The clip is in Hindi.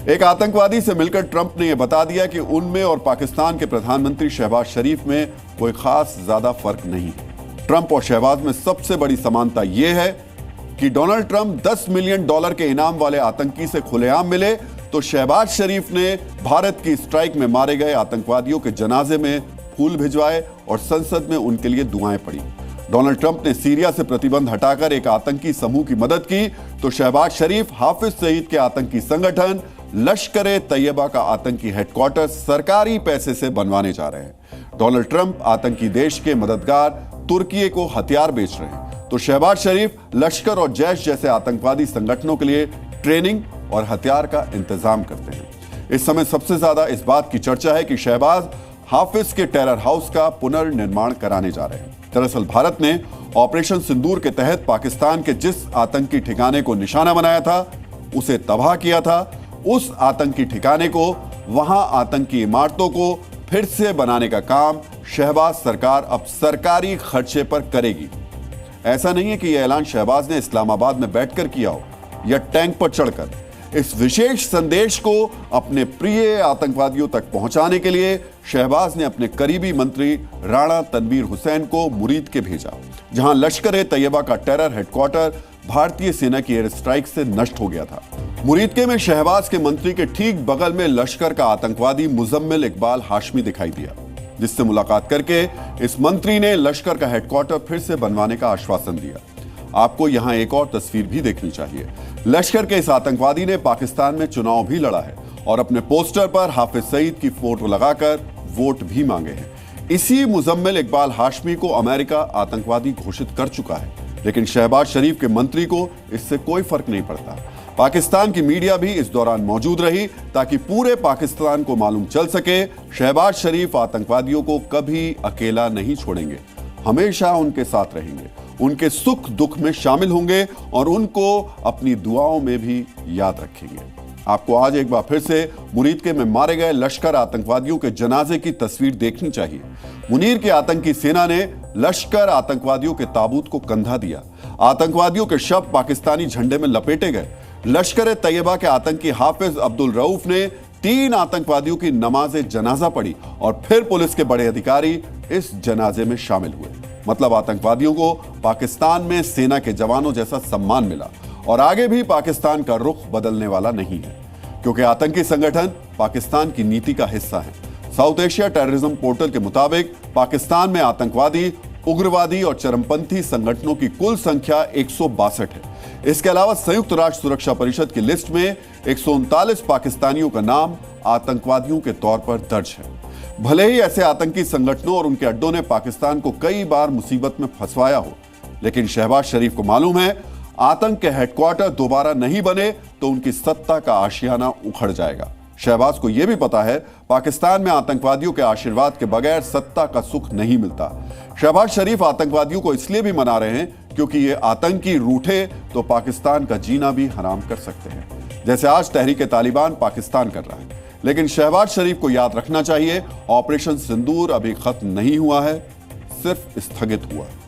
एक आतंकवादी से मिलकर ट्रंप ने यह बता दिया कि उनमें और पाकिस्तान के प्रधानमंत्री शहबाज शरीफ में कोई खास ज्यादा फर्क नहीं है। ट्रंप और शहबाज में सबसे बड़ी समानता यह है कि डोनाल्ड ट्रंप $10 मिलियन के इनाम वाले आतंकी से खुलेआम मिले, तो शहबाज शरीफ ने भारत की स्ट्राइक में मारे गए आतंकवादियों के जनाजे में फूल भिजवाए और संसद में उनके लिए दुआएं पड़ी। डोनाल्ड ट्रंप ने सीरिया से प्रतिबंध हटाकर एक आतंकी समूह की मदद की, तो शहबाज शरीफ हाफिज सईद के आतंकी संगठन लश्कर-ए-तैयबा का आतंकी हेडक्वार्टर सरकारी पैसे से बनवाने जा रहे हैं। डोनाल्ड ट्रंप आतंकी देश के मददगार तुर्की को हथियार बेच रहे हैं, तो शहबाज शरीफ लश्कर और जैश जैसे आतंकवादी संगठनों के लिए ट्रेनिंग और हथियार का इंतजाम करते हैं। इस समय सबसे ज्यादा इस बात की चर्चा है कि शहबाज हाफिज के टेरर हाउस का पुनर्निर्माण कराने जा रहे हैं। दरअसल भारत ने ऑपरेशन सिंदूर के तहत पाकिस्तान के जिस आतंकी ठिकाने को निशाना बनाया था, उसे तबाह किया था, उस आतंकी ठिकाने को, वहां आतंकी इमारतों को फिर से बनाने का काम शहबाज सरकार अब सरकारी खर्चे पर करेगी। ऐसा नहीं है कि यह ऐलान शहबाज ने इस्लामाबाद में बैठकर किया हो या टैंक पर चढ़कर। इस विशेष संदेश को अपने प्रिय आतंकवादियों तक पहुंचाने के लिए शहबाज ने अपने करीबी मंत्री राणा तनवीर हुसैन को मुरीद के भेजा, जहां लश्कर-ए-तैयबा का टेरर हेडक्वार्टर भारतीय सेना की एयर स्ट्राइक से नष्ट हो गया था। मुरीदके में शहबाज के मंत्री के ठीक बगल में लश्कर का आतंकवादी मुजम्मिल इकबाल हाशमी दिखाई दिया, जिससे मुलाकात करके इस मंत्री ने लश्कर का हेडक्वार्टर फिर से बनवाने का आश्वासन दिया। आपको यहां एक और तस्वीर भी देखनी चाहिए। लश्कर के इस आतंकवादी ने पाकिस्तान में चुनाव भी लड़ा है और अपने पोस्टर पर हाफिज सईद की फोटो लगाकर वोट भी मांगे हैं। इसी मुजम्मिल इकबाल हाशमी को अमेरिका आतंकवादी घोषित कर चुका है, लेकिन शहबाज शरीफ के मंत्री को इससे कोई फर्क नहीं पड़ता। पाकिस्तान की मीडिया भी इस दौरान मौजूद रही ताकि पूरे पाकिस्तान को मालूम चल सके शहबाज शरीफ आतंकवादियों को कभी अकेला नहीं छोड़ेंगे, हमेशा उनके साथ रहेंगे, उनके सुख दुख में शामिल होंगे और उनको अपनी दुआओं में भी याद रखेंगे। आपको आज एक बार फिर से मुरीदके में मारे गए लश्कर आतंकवादियों के जनाजे की तस्वीर देखनी चाहिए। मुनीर की आतंकी सेना ने लश्कर आतंकवादियों के ताबूत को कंधा दिया। आतंकवादियों के शव पाकिस्तानी झंडे में लपेटे गए। लश्कर-ए-तैयबा के आतंकी हाफिज अब्दुल रऊफ ने 3 आतंकवादियों की नमाज जनाजा पढ़ी और फिर पुलिस के बड़े अधिकारी इस जनाजे में शामिल हुए। मतलब आतंकवादियों को पाकिस्तान में सेना के जवानों जैसा सम्मान मिला और आगे भी पाकिस्तान का रुख बदलने वाला नहीं है, क्योंकि आतंकी संगठन पाकिस्तान की नीति का हिस्सा है। साउथ एशिया टेररिज्म पोर्टल के मुताबिक पाकिस्तान में आतंकवादी, उग्रवादी और चरमपंथी संगठनों की कुल संख्या 162 है। इसके अलावा संयुक्त राष्ट्र सुरक्षा परिषद की लिस्ट में 139 पाकिस्तानियों का नाम आतंकवादियों के तौर पर दर्ज है। भले ही ऐसे आतंकी संगठनों और उनके अड्डों ने पाकिस्तान को कई बार मुसीबत में फंसवाया हो, लेकिन शहबाज शरीफ को मालूम है आतंक के हेडक्वार्टर दोबारा नहीं बने तो उनकी सत्ता का आशियाना उखड़ जाएगा। शहबाज को यह भी पता है पाकिस्तान में आतंकवादियों के आशीर्वाद के बगैर सत्ता का सुख नहीं मिलता। शहबाज शरीफ आतंकवादियों को इसलिए भी मना रहे हैं क्योंकि ये आतंकी रूठे तो पाकिस्तान का जीना भी हराम कर सकते हैं, जैसे आज तहरीक-ए-तालिबान पाकिस्तान कर रहा है। लेकिन शहबाज शरीफ को याद रखना चाहिए ऑपरेशन सिंदूर अभी खत्म नहीं हुआ है, सिर्फ स्थगित हुआ है।